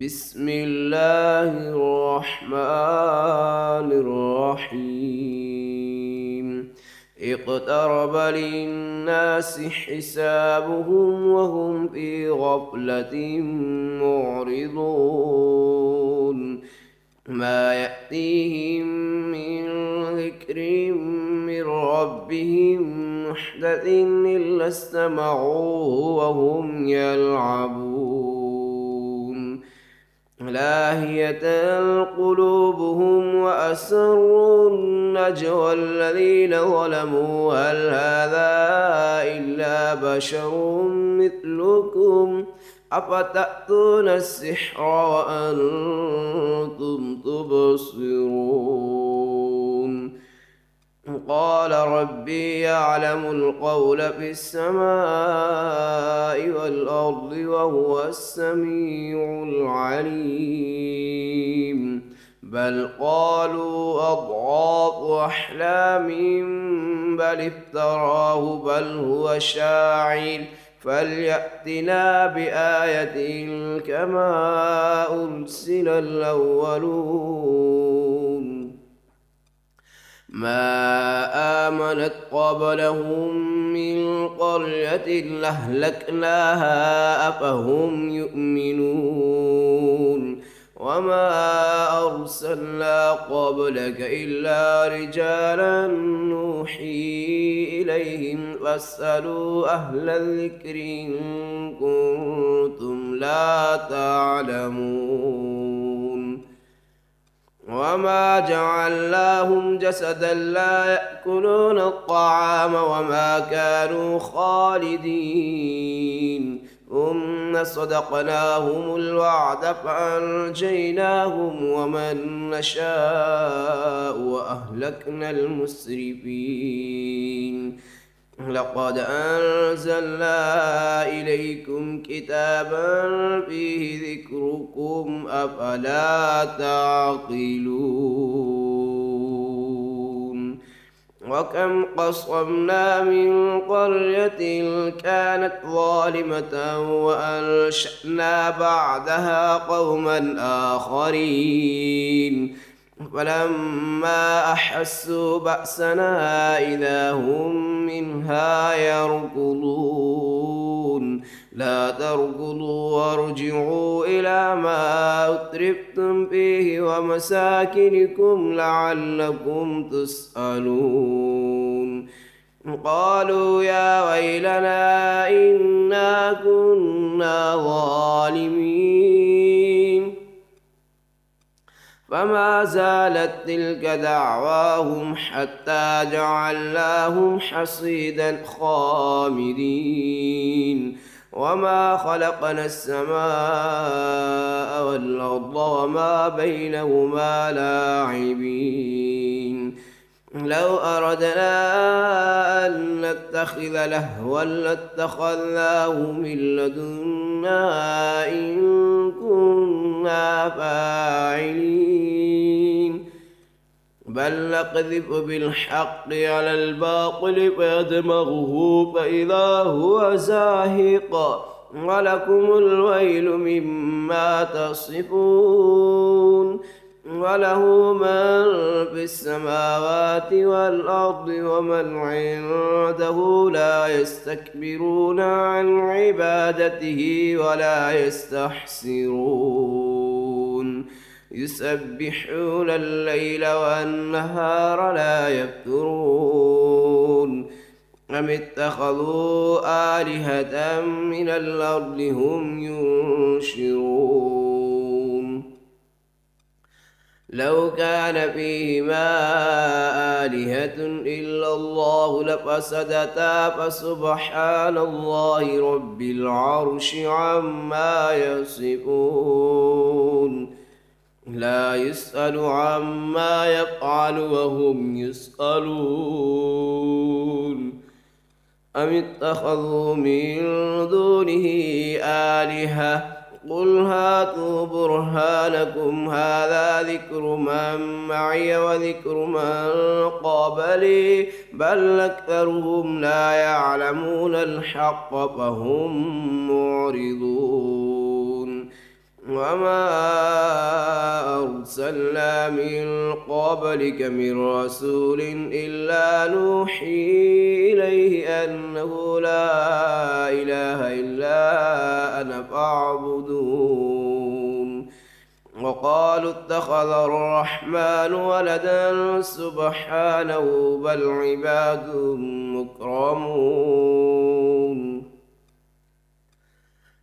بسم الله الرحمن الرحيم. اقترب للناس حسابهم وهم في غفلة معرضون. ما يأتيهم من ذكر من ربهم محدث إلا استمعوه وهم يلعبون. لاهية قلوبهم وأسروا النجوى الذين ظلموا هل هذا إلا بشر مثلكم أفتأتون السحر وأنتم تبصرون. قال ربي يعلم القول في السماء والأرض وهو السميع العليم. بل قالوا أضغاث أحلام بل افتراه بل هو شاعر فليأتنا بآية كما أرسل الأولون. ما آمنت قبلهم من قرية أهلكناها أفهم يؤمنون. وما أرسلنا قبلك إلا رجالا نوحي إليهم فاسألوا أهل الذكر إن كنتم لا تعلمون. وما جعلناهم جسدا لا يأكلون الطعام وما كانوا خالدين ثم صدقناهم الوعد فأنجيناهم ومن نشاء وأهلكنا المسرفين. لقد أنزلنا إليكم كتابا فيه ذكركم أفلا تعقلون. وكم قصمنا من قرية كانت ظالمة وأنشأنا بعدها قوما آخرين فلما أحسوا بأسنا إذا هم منها يركضون. لا تركضوا وارجعوا إلى ما أترفتم فيه ومساكنكم لعلكم تسألون. قالوا يا ويلنا إنا كنا ظالمين. فما زالت تلك دعواهم حتى جعلناهم حصيدا خامدين. وما خلقنا السماء والأرض وما بينهما لاعبين. لو أردنا أن نتخذ لهوا لاتخذناه من لدنا إن كنا فاعلين. بل نقذف بالحق على الباطل فيدمغه فإذا هو زاهق ولكم الويل مما تصفون. وله من في السماوات والأرض ومن عنده لا يستكبرون عن عبادته ولا يستحسرون. يسبحون الليل والنهار لا يفترون. أم اتخذوا آلهة من الأرض هم ينشرون. لو كان فيهما آلهة إلا الله لفسدتا فسبحان الله رب العرش عما يصفون. لا يسأل عما يفعل وهم يسألون. أم اتخذوا من دونه آلهة قل هاتوا برهانكم هذا ذكر من معي وذكر من قبلي بل أكثرهم لا يعلمون الحق فهم معرضون. وما أرسلنا من قبلك من رسول إلا نوحي إليه أنه لا إله إلا أنا فاعبدون وقالوا اتخذ الرحمن ولدا سبحانه بل عباد مكرمون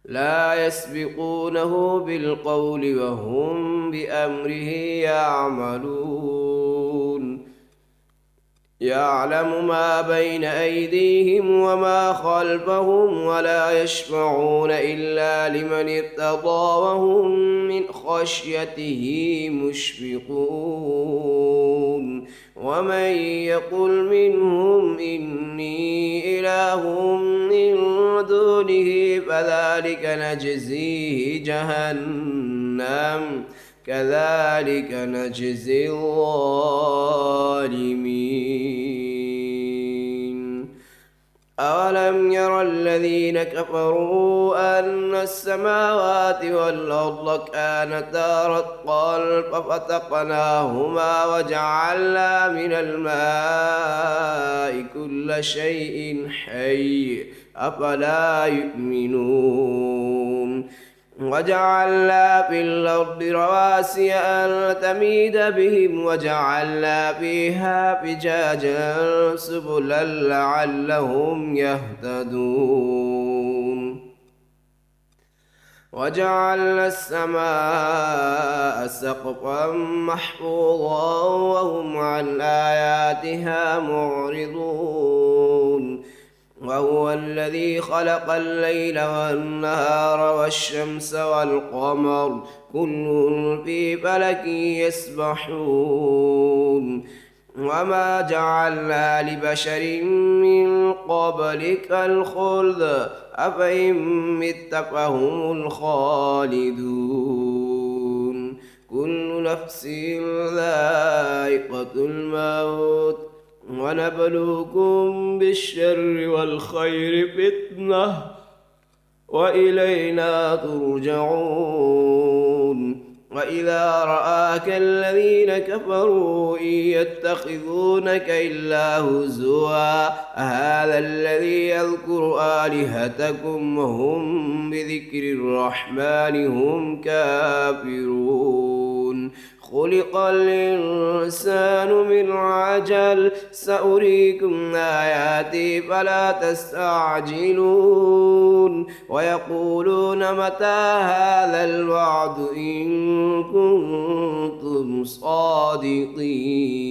لا يسبقونه بالقول وهم بأمره يعملون يعلم ما بين أيديهم وما خلفهم ولا يشفعون إلا لمن ارتضى وهم من خشيته مشفقون ومن يقل منهم إني إله من دونه فذلك نجزيه جهنم كذلك نجزي الظالمين أولم ير الذين كفروا أن السماوات والأرض كانتا رتقا ففتقناهما وجعلنا من الماء كل شيء حي أفلا يؤمنون وجعلنا في الأرض رواسي أن تميد بهم وجعلنا فيها فجاجا سبلا لعلهم يهتدون وجعلنا السماء سقفا محفوظا وهم عن آياتها معرضون وهو الذي خلق الليل والنهار والشمس والقمر كل في فلك يسبحون وما جعلنا لبشر من قبلك الخلد أفإن مت فهم الخالدون كل نفس ذائقة الموت ونبلوكم بالشر والخير فتنة وإلينا ترجعون وإذا رآك الذين كفروا إن يتخذونك إلا هزوا هذا الذي يذكر آلهتكم وهم بذكر الرحمن هم كافرون خلق الإنسان من عجل سأريكم آياتي فلا تستعجلون ويقولون متى هذا الوعد إن كنتم صادقين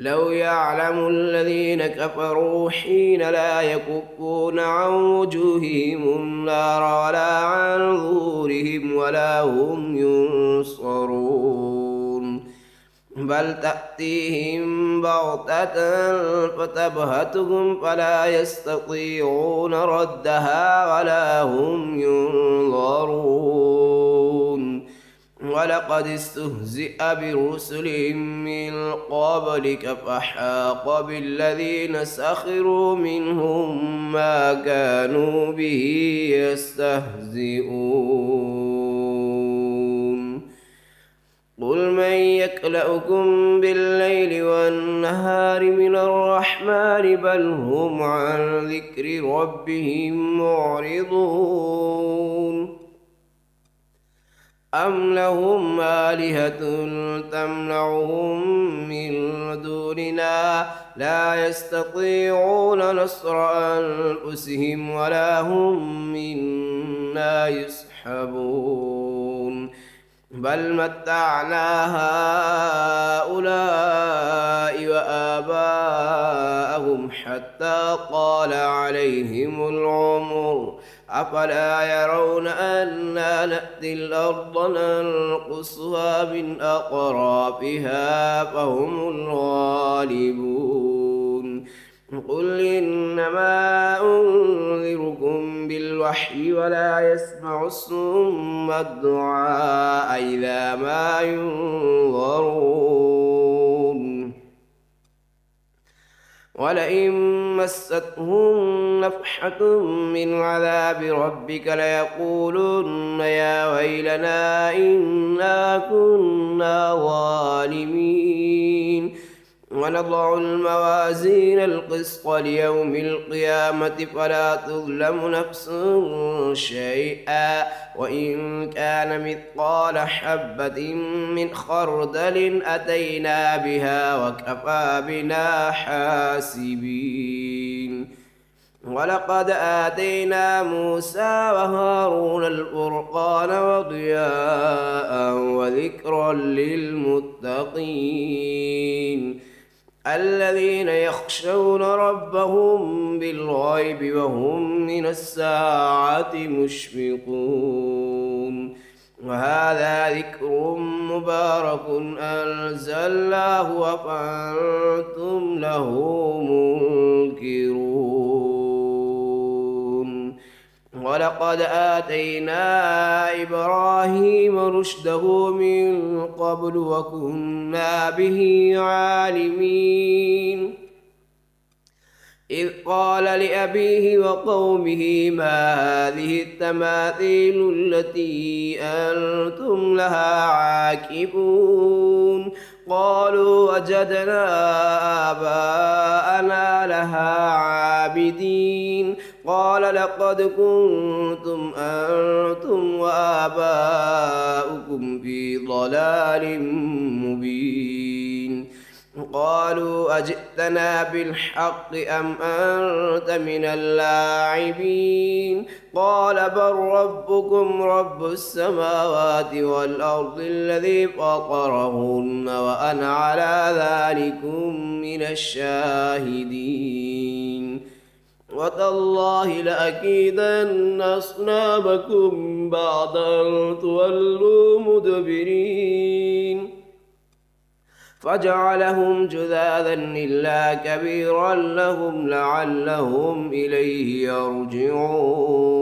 لو يعلم الذين كفروا حين لا يكفون عن وجوههم النار ولا عن ظهورهم ولا هم ينصرون بل تأتيهم بغتة فتبهتهم فلا يستطيعون ردها ولا هم ينظرون ولقد استهزئ برسل من قبلك فحاق بالذين سخروا منهم ما كانوا به يستهزئون قل من يكلؤكم بالليل والنهار من الرحمن بل هم عن ذكر ربهم معرضون أم لهم آلهة تمنعهم من دوننا لا يستطيعون نصر أنفسهم ولا هم منا يسحبون بل متعنا هؤلاء وآباءهم حتى طال عليهم العمر أفلا يرون أنا نأتي الأرض ننقصها من أطرافها فهم الغالبون قل إنما أنذركم بالوحي ولا يسمع الصم الدعاء إذا ما ينظرون ولئن مستهم نفحة من عذاب ربك ليقولن يا ويلنا إنا كنا ظالمين ونضع الموازين القسط ليوم القيامة فلا تظلم نفس شيئا وإن كان مثقال حبة من خردل أتينا بها وكفى بنا حاسبين ولقد آتينا موسى وهارون الفرقان وضياء وذكرا للمتقين الذين يخشون ربهم بالغيب وهم من الساعة مشفقون وهذا ذكر مبارك أنزلناه أفأنتم له منكرون ولقد آتينا إبراهيم رشده من قبل وكنا به عالمين إذ قال لأبيه وقومه ما هذه التماثيل التي أنتم لها عاكفون قالوا وجدنا آباءنا لها عابدين قال لقد كنتم أنتم وآباؤكم في ضلال مبين قالوا أجئتنا بالحق أم أنت من اللاعبين قال بل ربكم رب السماوات والأرض الذي فطرهن وأنا على ذلكم من الشاهدين وتالله لأكيدن أصنامكم بعد أن تولوا مدبرين فجعلهم جذاذا إلا كبيرا لهم لعلهم إليه يرجعون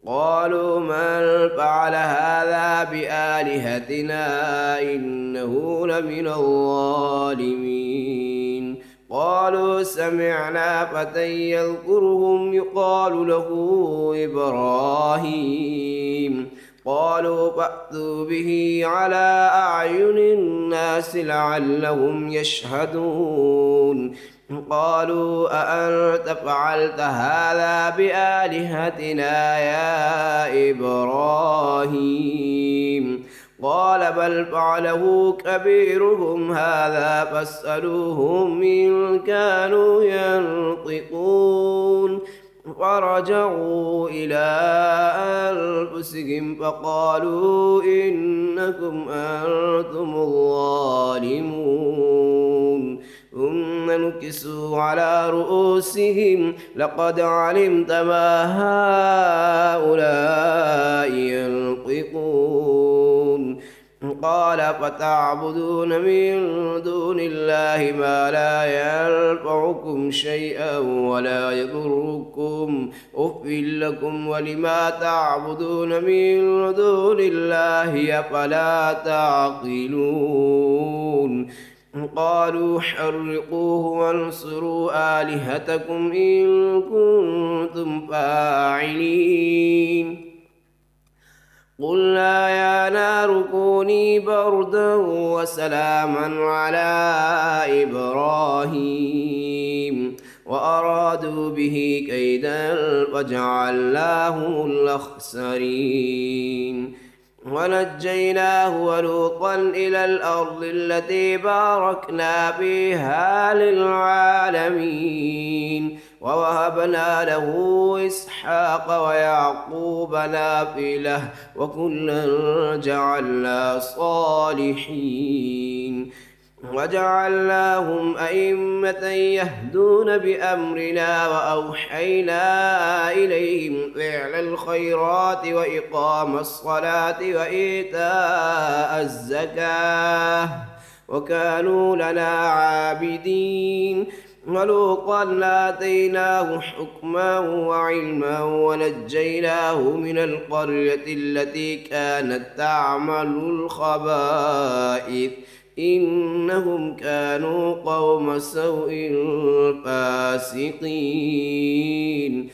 قالوا من فعل هذا بآلهتنا إنه لمن الظالمين قالوا سمعنا فتى يذكرهم يقال له إبراهيم قالوا فأتوا به على أعين الناس لعلهم يشهدون قالوا أأنت فعلت هذا بآلهتنا يا إبراهيم قال بل فعله كبيرهم هذا فاسألوهم إن كانوا ينطقون فرجعوا إلى أنفسهم فقالوا إنكم أنتم الظالمون ثم نكسوا على رؤوسهم لقد علمت ما هؤلاء ينطقون قال فتعبدون من دون الله ما لا ينفعكم شيئا ولا يضركم أف لكم ولما تعبدون من دون الله أفلا تعقلون قالوا حرقوه وانصروا آلهتكم إن كنتم فاعلين قلنا يا نار كوني بردا وسلاما على إبراهيم وأرادوا به كيدا فجعلناهم الأخسرين ونجيناه ولوطا إلى الأرض التي باركنا فيها للعالمين ووهبنا له إسحاق ويعقوب نافلة وكلا جعلنا صالحين وجعلناهم أئمة يهدون بأمرنا وأوحينا إليهم فعل الخيرات وإقام الصلاة وإيتاء الزكاة وكانوا لنا عابدين ولوطا آتيناه حكما وعلما ونجيناه من القرية التي كانت تعمل الخبائث إنهم كانوا قوم سوء فاسقين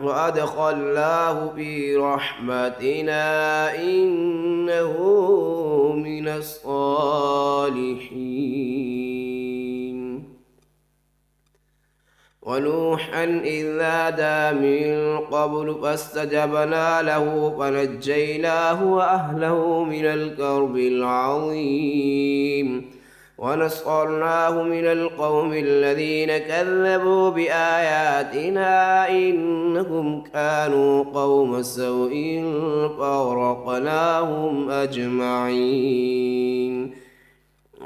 وأدخلناه في رحمتنا إنه من الصالحين. ونوحا إذ نادى من قبل فاستجبنا له فنجيناه وأهله من الكرب العظيم ونصرناه من القوم الذين كذبوا بآياتنا إنهم كانوا قوم سوء فأغرقناهم أجمعين.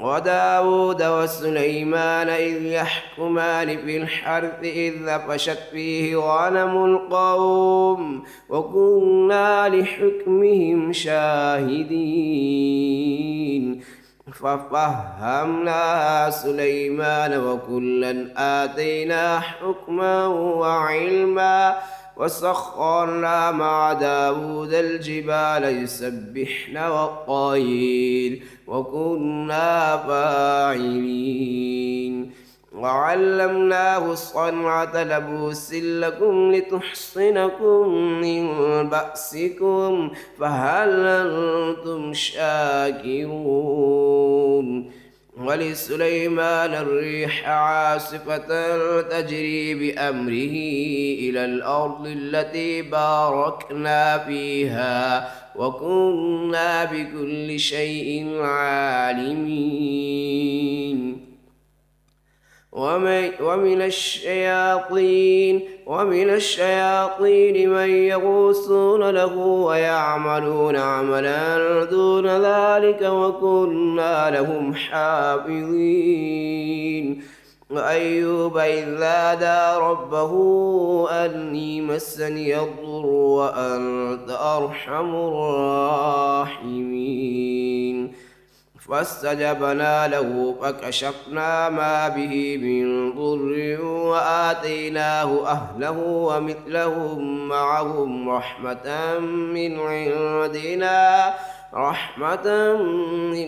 وداود وسليمان إذ يحكمان في الحرث إذ نفشت فيه غنم القوم وكنا لحكمهم شاهدين ففهمناها سليمان وكلا آتينا حكما وعلما وسخرنا مع داود الجبال يسبحن والطير وكنا فاعلين. وعلمناه صنعة لبوس لكم لتحصنكم من بأسكم فهل أنتم شاكرون. ولسليمان الريح عاصفة تجري بأمره إلى الأرض التي باركنا فيها وكنا بكل شيء عالمين. ومن الشياطين من يغوصون له ويعملون عملا دون ذلك وكنا لهم حافظين. وأيوب إذ نادى ربه أني مسني الضر وأنت أرحم الراحمين فاستجبنا له فكشفنا ما به من ضر وآتيناه أهله ومثلهم معهم رحمة من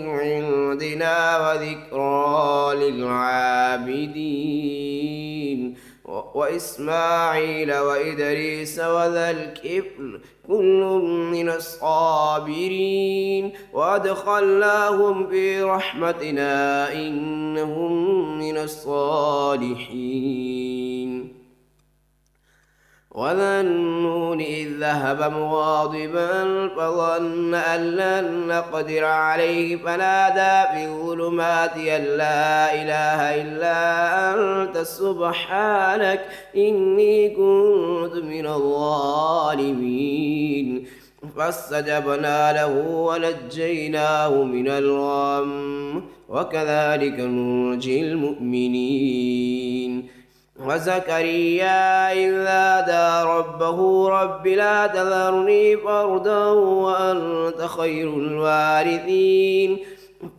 عندنا وذكرى للعابدين. وإسماعيل وإدريس وذا الكفل كل من الصابرين وأدخلناهم في رحمتنا إنهم من الصالحين. وذا النون إذ ذهب مغاضبا فظن أن لن نقدر عليه فنادى في الظلمات أن لا إله إلا أنت سبحانك إني كنت من الظالمين فاستجبنا له ونجيناه من الغم وكذلك ننجي المؤمنين. وزكريا إذ نادى ربه رب لا تذرني فردا وأنت خير الوارثين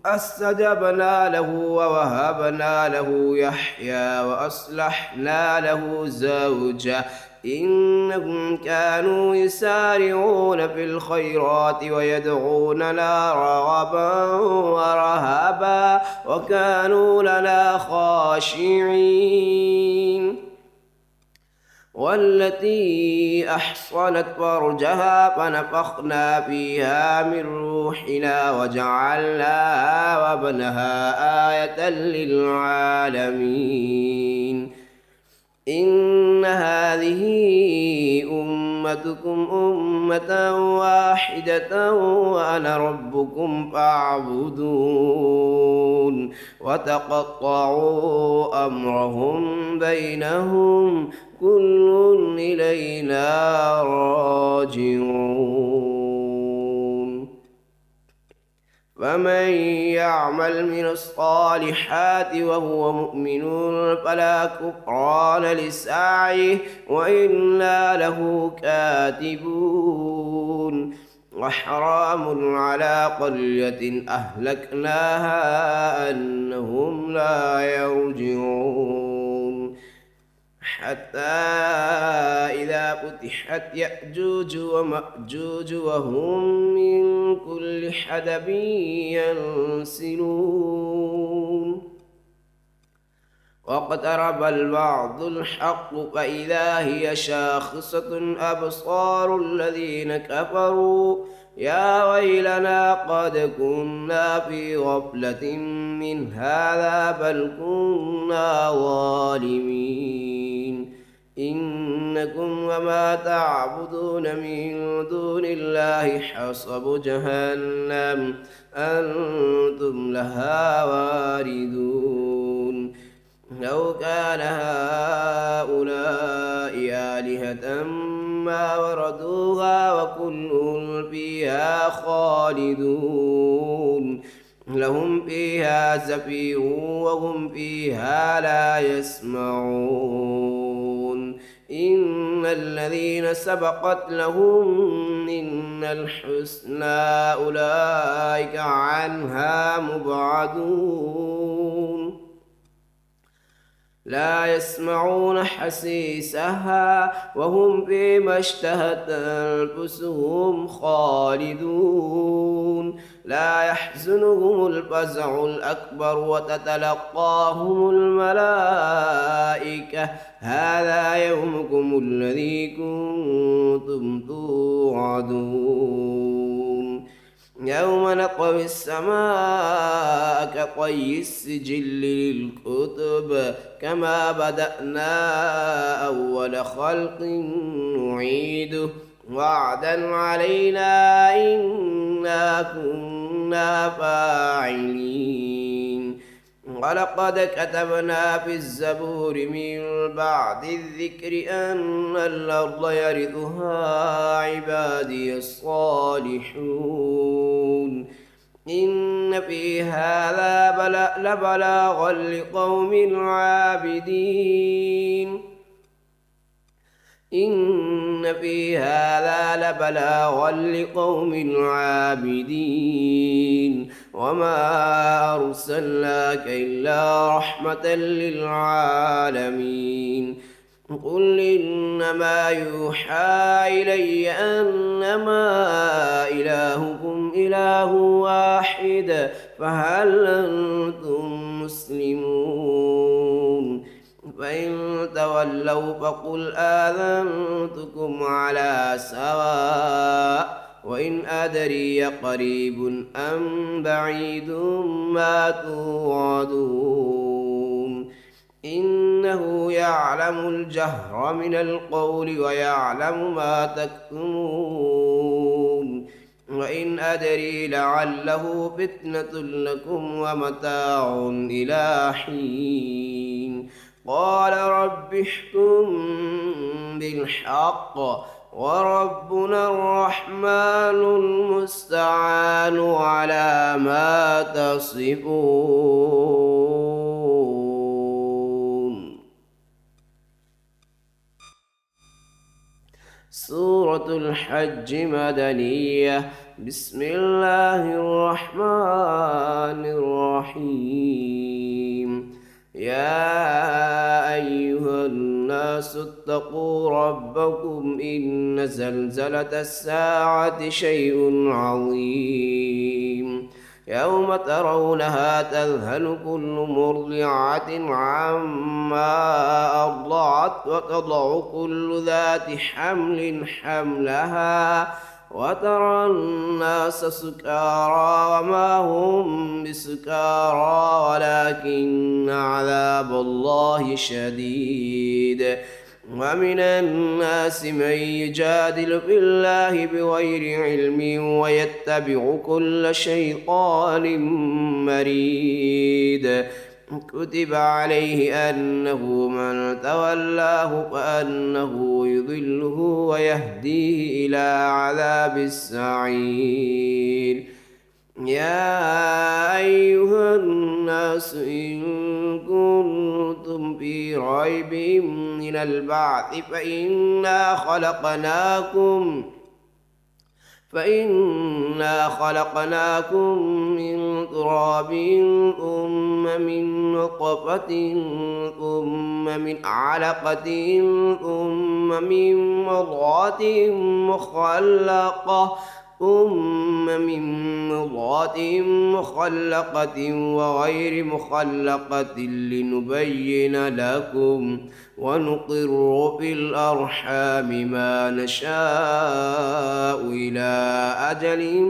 فاستجبنا له ووهبنا له يحيى وأصلحنا له زوجه إنهم كانوا يسارعون في الخيرات ويدعوننا رغبا ورهبا وكانوا لنا خاشعين. والتي أحصنت فرجها فنفخنا فيها من روحنا وجعلناها وابنها آية للعالمين. إن هذه أمتكم أمة واحدة وأنا ربكم فاعبدون وتقطعوا أمرهم بينهم كل إلينا راجعون. فمن يعمل من الصالحات وهو مؤمن فلا كفران لسعيه وإنا له كاتبون. وحرام على قرية أهلكناها أنهم لا يرجعون. حتى إذا فتحت يأجوج ومأجوج وهم من كل حدب ينسلون واقترب الوعد الحق فإذا هي شاخصة أبصار الذين كفروا يا ويلنا قد كنا في غفلة من هذا بل كنا ظالمين إنكم وما تعبدون من دون الله حصب جهنم أنتم لها واردون لو كان هؤلاء آلهة ما وردوها وكل فيها خالدون لهم فيها زفير وهم فيها لا يسمعون إن الذين سبقت لهم منا الحسنى أولئك عنها مبعدون لا يسمعون حسيسها وهم فيما اشتهت أنفسهم خالدون لا يحزنهم الفزع الأكبر وتتلقاهم الملائكة هذا يومكم الذي كنتم توعدون يوم نطوي السماء كطي السجل للكتب كما بدأنا أول خلق نعيده وعدا علينا إنا كنا فاعلين ولقد كتبنا في الزبور من بعد الذكر أن الأرض يرثها عبادي الصالحون إن في هذا لبلاغا لقوم عابدين إن في هذا لبلاغا لقوم عابدين وما أرسلناك إلا رحمة للعالمين قل إنما يوحى إلي أنما إلهكم إله واحد فهل أنتم مسلمون فإن تولوا فقل آذنتكم على سواء وإن أدري قريب أم بعيد ما توعدون إنه يعلم الجهر من القول ويعلم ما تكتمون وإن أدري لعله فتنة لكم ومتاع إلى حين قال رب احكم بالحق وربنا الرحمن المستعان على ما تصفون. سورة الحج مدنية. بسم الله الرحمن الرحيم. يا أيها الناس اتقوا ربكم إن زلزلة الساعة شيء عظيم يوم ترونها تذهل كل مرضعة عما أرضعت وتضع كل ذات حمل حملها وترى الناس سكارى وما هم بسكارى ولكن عذاب الله شديد ومن الناس من يجادل في الله بغير علم ويتبع كل شيطان مريد كتب عليه أنه من تولاه فأنه يضله ويهديه إلى عذاب السعير. يا أيها الناس إن كنتم في ريب من فإنا خلقناكم من تراب ثم من نطفة ثم من علقة ثم من مضغة مخلقة وغير مخلقة لنبين لكم ونقر في الأرحام ما نشاء إلى أجل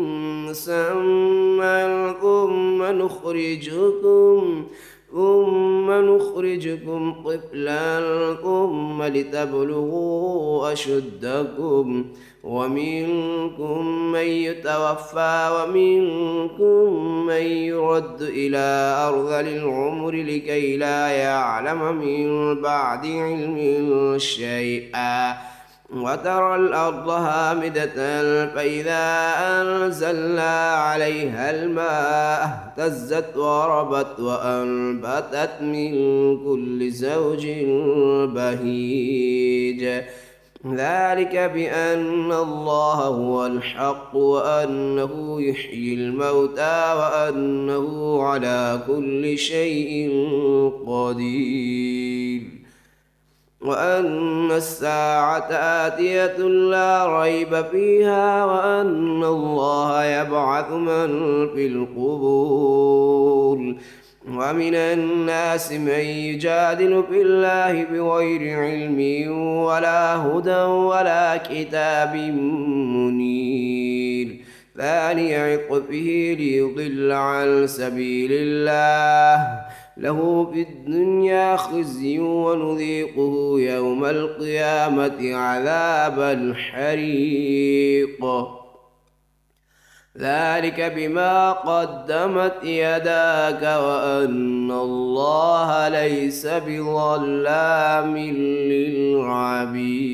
مسمى ثم نخرجكم طفلا ثم لتبلغوا أشدكم ومنكم من يتوفى ومنكم من يرد إلى أرذل العمر لكي لا يعلم من بعد علم شيئا وترى الأرض هامدة فإذا أنزلنا عليها الماء اهتزت وربت وأنبتت من كل زوج بهيج ذلك بأن الله هو الحق وأنه يحيي الموتى وأنه على كل شيء قدير وأن الساعة آتية لا ريب فيها وأن الله يبعث من في القبور ومن الناس من يجادل في الله بغير علم ولا هدى ولا كتاب منير ثاني عطفه ليضل عن سبيل الله له في الدنيا خزي ونذيقه يوم القيامة عذاب الحريق ذلك بما قدمت يداك وأن الله ليس بظلام للعبيد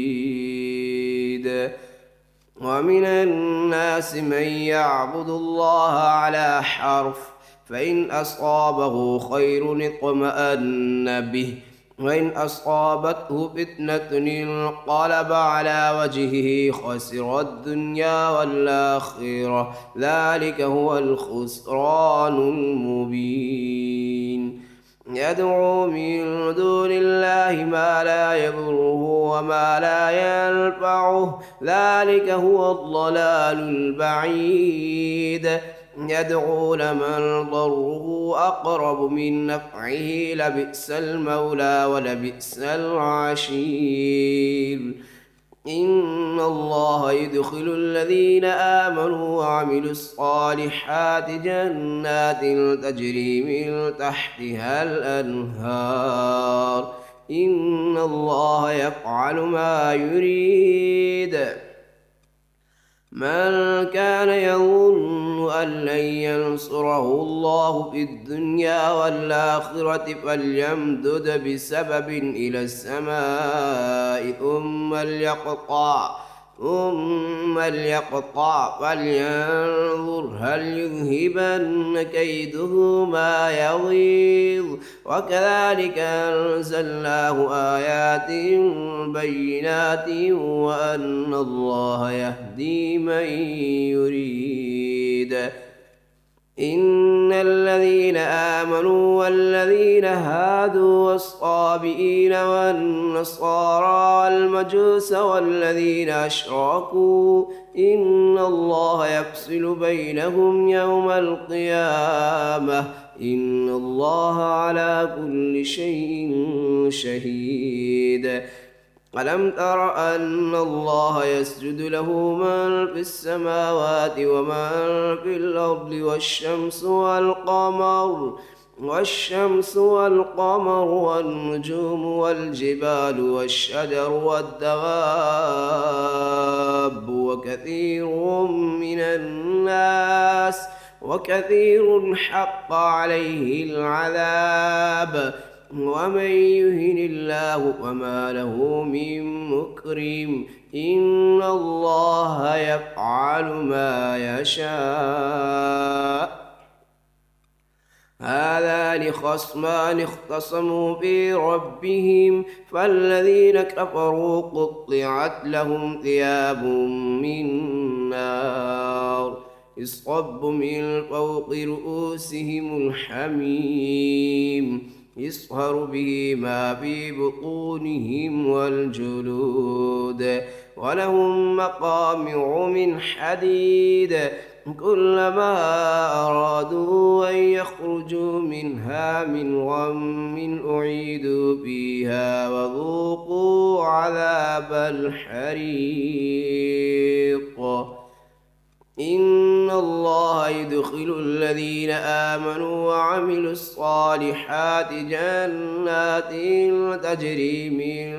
ومن الناس من يعبد الله على حرف فإن أصابه خير اطمأن به وإن أصابته فتنة انقلب على وجهه خسر الدنيا والآخرة ذلك هو الخسران المبين يدعو من دون الله ما لا يضره وما لا ينفعه ذلك هو الضلال البعيد يدعو لمن ضره أقرب من نفعه لبئس المولى ولبئس العشير إن الله يدخل الذين آمنوا وعملوا الصالحات جنات تجري من تحتها الأنهار إن الله يفعل ما يريد من كان يظن أن لن ينصره الله في الدنيا والآخرة فليمدد بسبب إلى السماء ثم ليقطع فلينظر هل يذهبن كيده ما يغيظ وكذلك أنزلناه آيات بينات وأن الله يهدي من يريد إن الذين آمنوا والذين هادوا والصابئين والنصارى والمجوس والذين أشركوا إن الله يفصل بينهم يوم القيامة إن الله على كل شيء شهيد ألم تر أن الله يسجد له من في السماوات ومن في الأرض والشمس والقمر والنجوم والجبال والشجر والدواب وكثير حق عليه العذاب ومن يهن الله فما له من مكرم إن الله يفعل ما يشاء هذان خصمان اختصموا في ربهم فالذين كفروا قطعت لهم ثياب من نار يصب من فوق رؤوسهم الحميم يصهر به ما في بطونهم والجلود ولهم مقامع من حديد كلما أرادوا أن يخرجوا منها من غم أعيدوا فيها وذوقوا عذاب الحريق إن الله يدخل الذين آمنوا وعملوا الصالحات جنات تجري من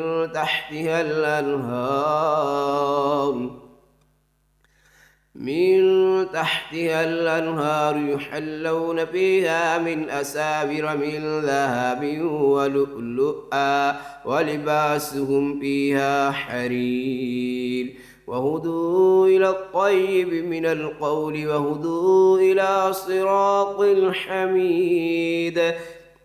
تحتها الأنهار يحلون فيها من أساور من ذهب ولؤلؤا ولباسهم فيها حرير وهدوا إلى الطيب من القول وهدوا إلى صراط الحميد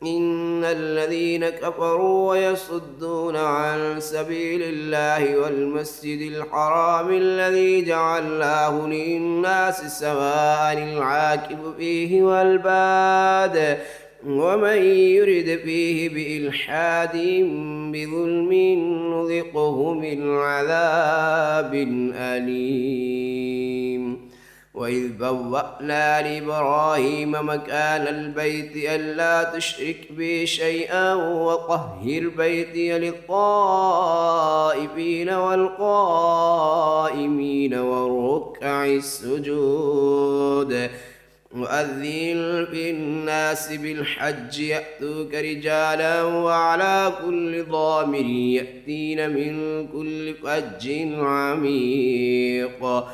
إن الذين كفروا ويصدون عن سبيل الله والمسجد الحرام الذي جعلناه للناس سواء العاكف فيه والباد ومن يرد فيه بإلحاد بظلم نذقه من عذاب أليم وإذ بوأنا لإبراهيم مكان البيت ألا تشرك بي شيئا وطهر بيتي للطائفين والقائمين والركع السجود وأذن في الناس بالحج يأتوك رجالا وعلى كل ضامر يأتين من كل فج عميق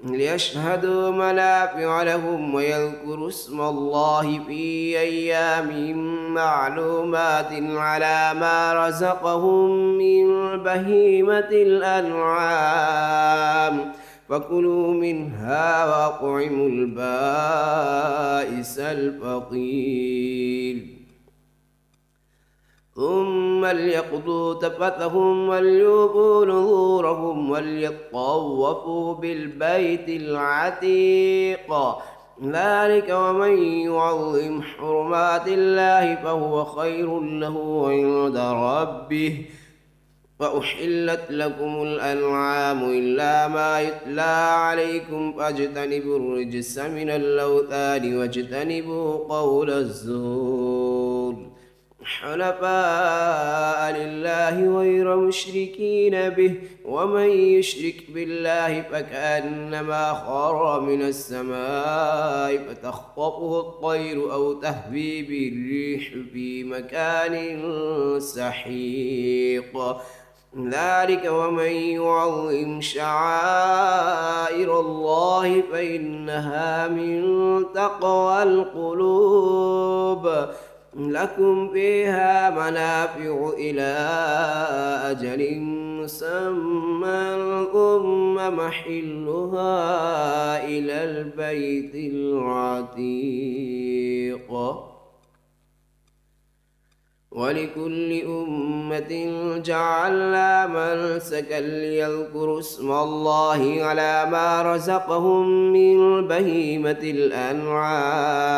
ليشهدوا منافع لهم ويذكروا اسم الله في أيام معلومات على ما رزقهم من بهيمة الأنعام فكلوا منها وأطعموا البائس الفقير ثم ليقضوا تفثهم وليوفوا نذورهم وليطوفوا بالبيت العتيق ذلك ومن يعظم حرمات الله فهو خير له عند ربه وأحلت لكم الأنعام إلا ما يتلى عليكم فاجتنبوا الرجس من الأوثان واجتنبوا قول الزور حنفاء لله غير مشركين به ومن يشرك بالله فكأنما خر من السماء فتخطفه الطير أو تهوي به الريح في مكان سحيق ذلك ومن يعظم شعائر الله فإنها من تقوى القلوب لكم فيها منافع إلى أجل مسمى ثم محلها إلى البيت العتيق ولكل أمة جعلنا منسكا ليذكروا اسم الله على ما رزقهم من بهيمة الأنعام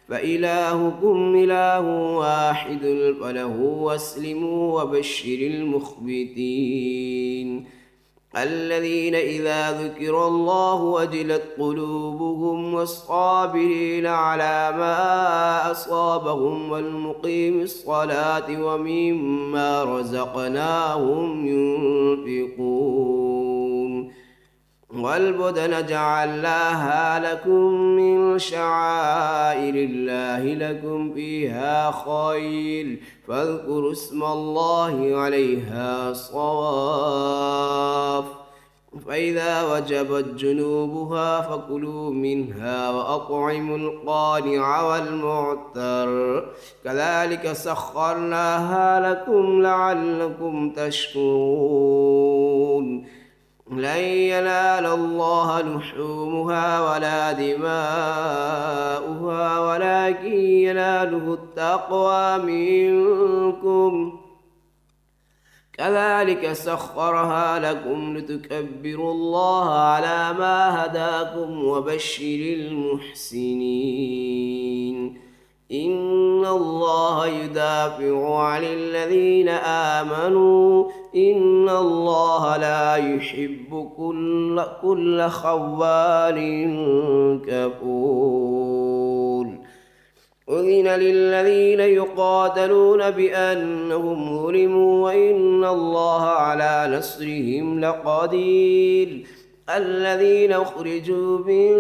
فإلهكم إله واحد فله واسلموا وبشر المخبتين الذين إذا ذكر الله وجلت قلوبهم والصابرين على ما أصابهم والمقيم الصلاة ومما رزقناهم ينفقون والبدن جعلناها لكم من شعائر الله لكم فيها خير فاذكروا اسم الله عليها صواف فإذا وجبت جنوبها فكلوا منها وأطعموا القانع والمعتر كذلك سخرناها لكم لعلكم تشكرون لن ينال الله لحومها ولا دماؤها ولكن يناله التقوى منكم كذلك سخرها لكم لتكبروا الله على ما هداكم وبشر المحسنين إن الله يدافع عن الذين آمنوا إن الله لا يحب كل خوان كفور أذن للذين يقاتلون بأنهم ظلموا وإن الله على نصرهم لقدير الذين أخرجوا من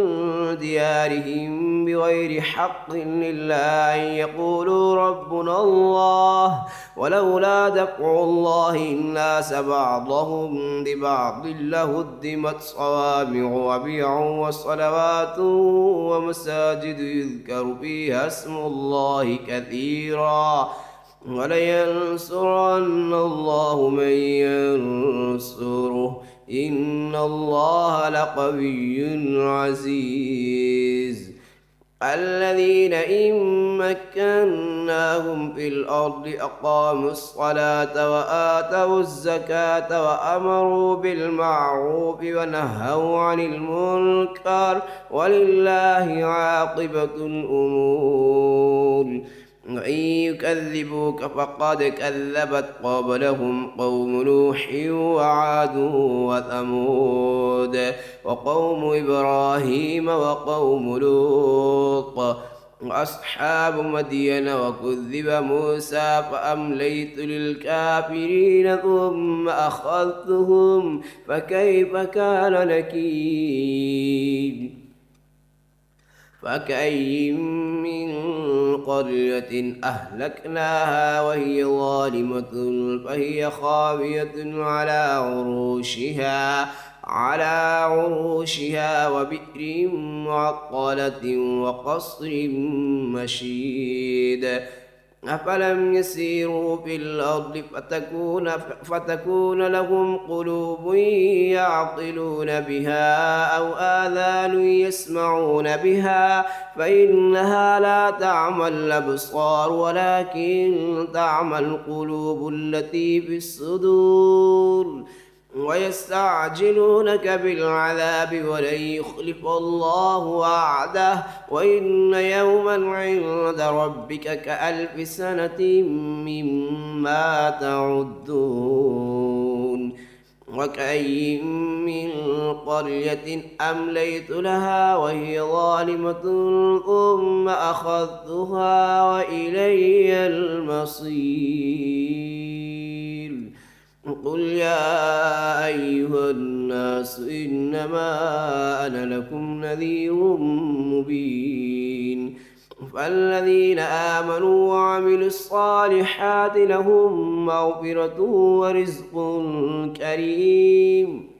ديارهم بغير حق إلا أن يقولوا ربنا الله ولولا دفع الله الناس بعضهم ببعض لهدمت صوامع وبيع وصلوات ومساجد يذكر فيها اسم الله كثيرا ولينصرن الله من ينصره إن الله لقوي عزيز الذين إن مكناهم في الأرض أقاموا الصلاة وآتوا الزكاة وأمروا بالمعروف ونهوا عن المنكر ولله عاقبة الأمور وإن يكذبوك فقد كذبت قبلهم قوم نوح وعاد وثمود وقوم إبراهيم وقوم لوط وأصحاب مدين وكذب موسى فأمليت للكافرين ثم أخذتهم فكيف كان نكير فكأي من قرية أهلكناها وهي ظالمة فهي خاوية على عروشها وبئر معطلة وقصر مشيد أفلم يسيروا في الأرض فتكون لهم قلوب يعقلون بها أو آذان يسمعون بها فإنها لا تعمى الأبصار ولكن تعمى القلوب التي في الصدور ويستعجلونك بالعذاب ولن يخلف الله وعده وإن يوما عند ربك كألف سنة مما تعدون وكأي من قرية أمليت لها وهي ظالمة ثم أخذتها وإلي المصير قل يا أيها الناس إنما أنا لكم نذير مبين فالذين آمنوا وعملوا الصالحات لهم مغفرة ورزق كريم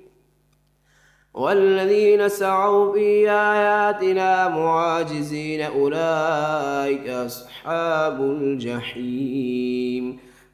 والذين سعوا في آياتنا معاجزين أولئك أصحاب الجحيم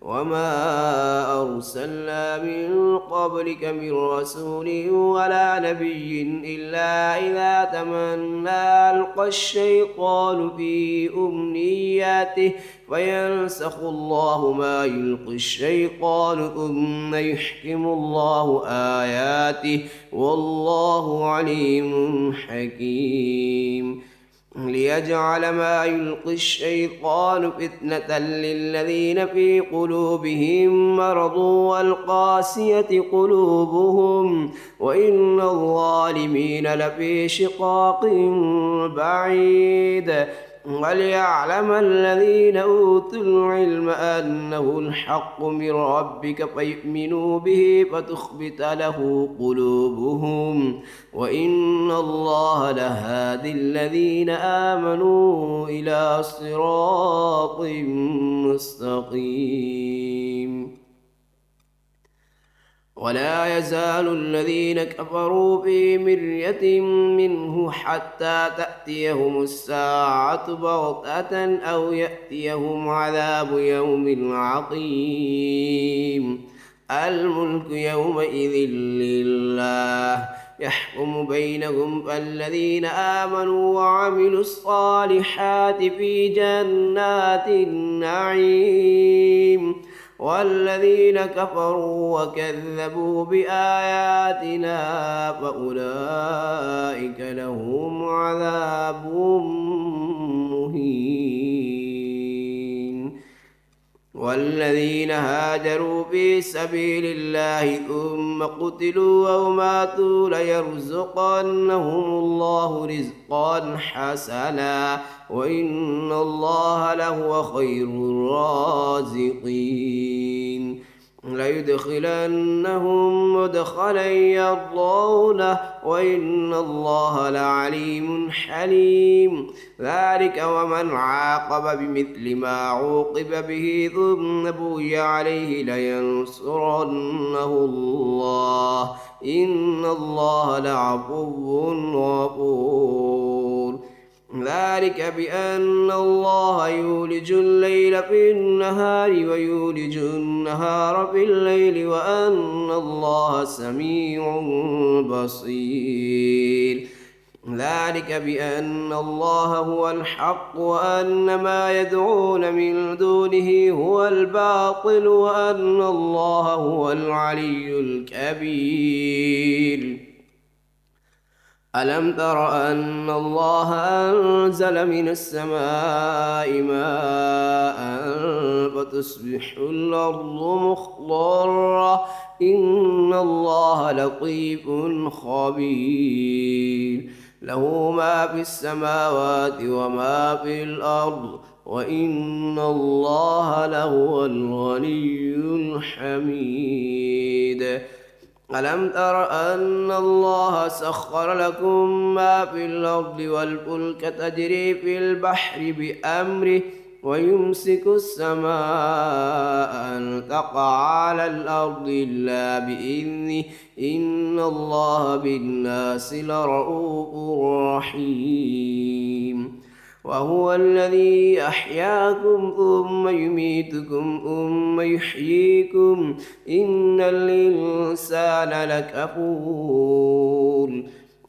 وما أرسلنا من قبلك من رسول ولا نبي إلا إذا تمنى ألقى الشيطان في أمنياته فينسخ الله ما يلقي الشيطان ثم يحكم الله آياته والله عليم حكيم ليجعل ما يلقي الشيطان فتنة للذين في قلوبهم مرض والقاسية قلوبهم وإن الظالمين لفي شقاق بعيد وليعلم الذين أوتوا العلم أنه الحق من ربك فيؤمنوا به فتخبت له قلوبهم وإن الله لهادي الذين آمنوا إلى صراط مستقيم ولا يزال الذين كفروا في مرية منه حتى تأتيهم الساعة بغتة أو يأتيهم عذاب يوم عقيم الملك يومئذ لله يحكم بينهم فالذين آمنوا وعملوا الصالحات في جنات النعيم والذين كفروا وكذبوا بآياتنا فأولئك لهم عذاب مهين والذين هاجروا في سبيل الله ثم قتلوا أو ماتوا ليرزقنهم الله رزقا حسنا وإن الله لهو خير الرازقين ليدخلنهم مدخلا يرضونه وإن الله لعليم حليم ذلك ومن عاقب بمثل ما عوقب به ثم بغي عليه لينصرنه الله إن الله لعفو غفور ذلك بأن الله يولج الليل في النهار ويولج النهار في الليل وأن الله سميع بصير ذلك بأن الله هو الحق وأن ما يدعون من دونه هو الباطل وأن الله هو العلي الكبير ألم تر أن الله أنزل من السماء ماء فتصبح الأرض مخضرة إن الله لطيف خبير له ما في السماوات وما في الأرض وإن الله لهو الغني الحميد ألم تر أن الله سخر لكم ما في الأرض والفلك تجري في البحر بأمره ويمسك السماء أن تقع على الأرض إلا بإذنه إن الله بالناس لرءوف رحيم وهو الذي أحياكم ثم يميتكم ثم يحييكم إن الإنسان لكفور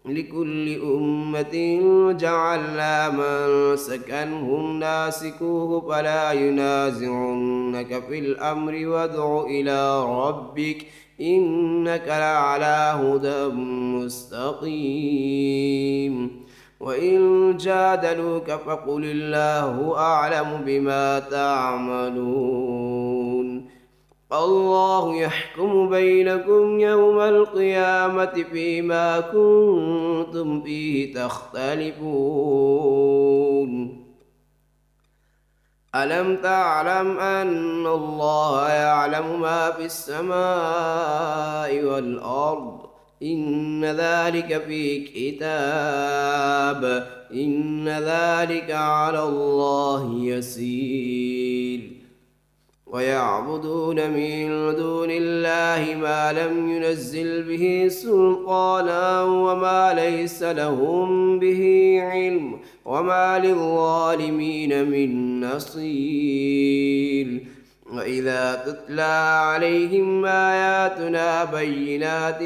لكل أمة جعلنا منسكا هم ناسكوه فلا ينازعنك في الأمر وادع إلى ربك إنك لعلى هدى مستقيم وإن جادلوك فقل الله أعلم بما تعملون الله يحكم بينكم يوم القيامة فيما كنتم فيه تختلفون ألم تعلم أن الله يعلم ما في السماء والأرض إن ذلك في كتاب إن ذلك على الله يسير ويعبدون من دون الله ما لم ينزل به سلطانا وما ليس لهم به علم وما للظالمين من نصير وإذا تتلى عليهم آياتنا بينات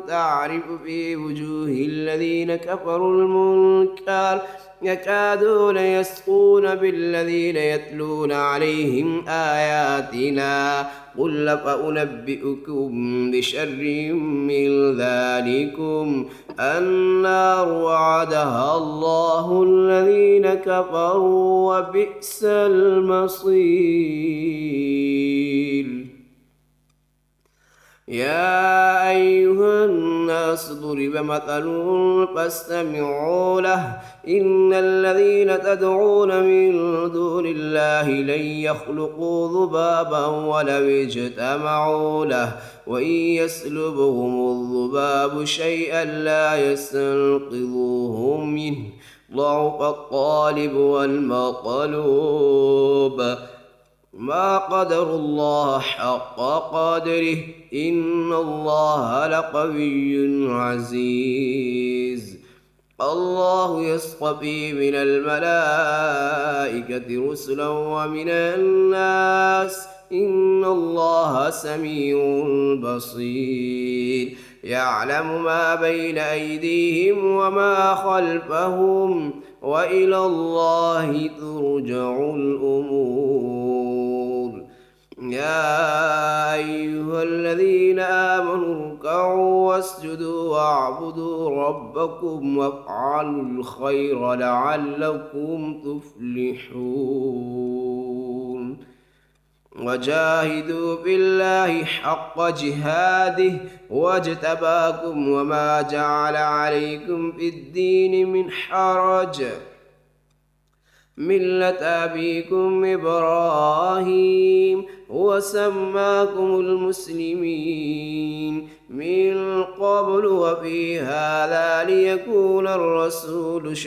تعرف في وجوه الذين كفروا المنكر يكادون يسقون بالذين يتلون عليهم آياتنا قل فأنبئكم بشر من ذلكم النار وعدها الله الذين كفروا وبئس المصير يا أيها الناس ضرب مثل فاستمعوا له إن الذين تدعون من دون الله لن يخلقوا ذبابا ولو اجتمعوا له وإن يسلبهم الذباب شيئا لا يستنقذوه منه ضعف الطالب والمطلوب ما قدروا الله حق قدره إن الله لقوي عزيز الله يصطفي من الملائكة رسلا ومن الناس إن الله سميع بصير يعلم ما بين أيديهم وما خلفهم وإلى الله ترجع الأمور يا أيها الذين آمنوا اركعوا واسجدوا واعبدوا ربكم وافعلوا الخير لعلكم تفلحون وجاهدوا بالله حق جهاده واجتباكم وما جعل عليكم في الدين من حرج ملة أبيكم إبراهيم وسماكم المسلمين من قبل وفي هذا ليكون الرسول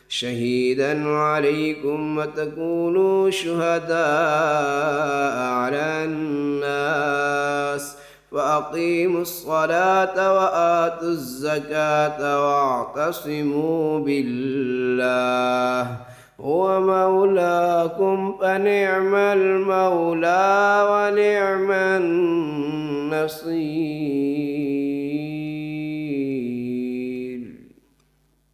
شهيدا عليكم وتكونوا شهداء على الناس فأقيموا الصلاة وآتوا الزكاة واعتصموا بالله هو مولاكم فنعم المولى ونعم النصير.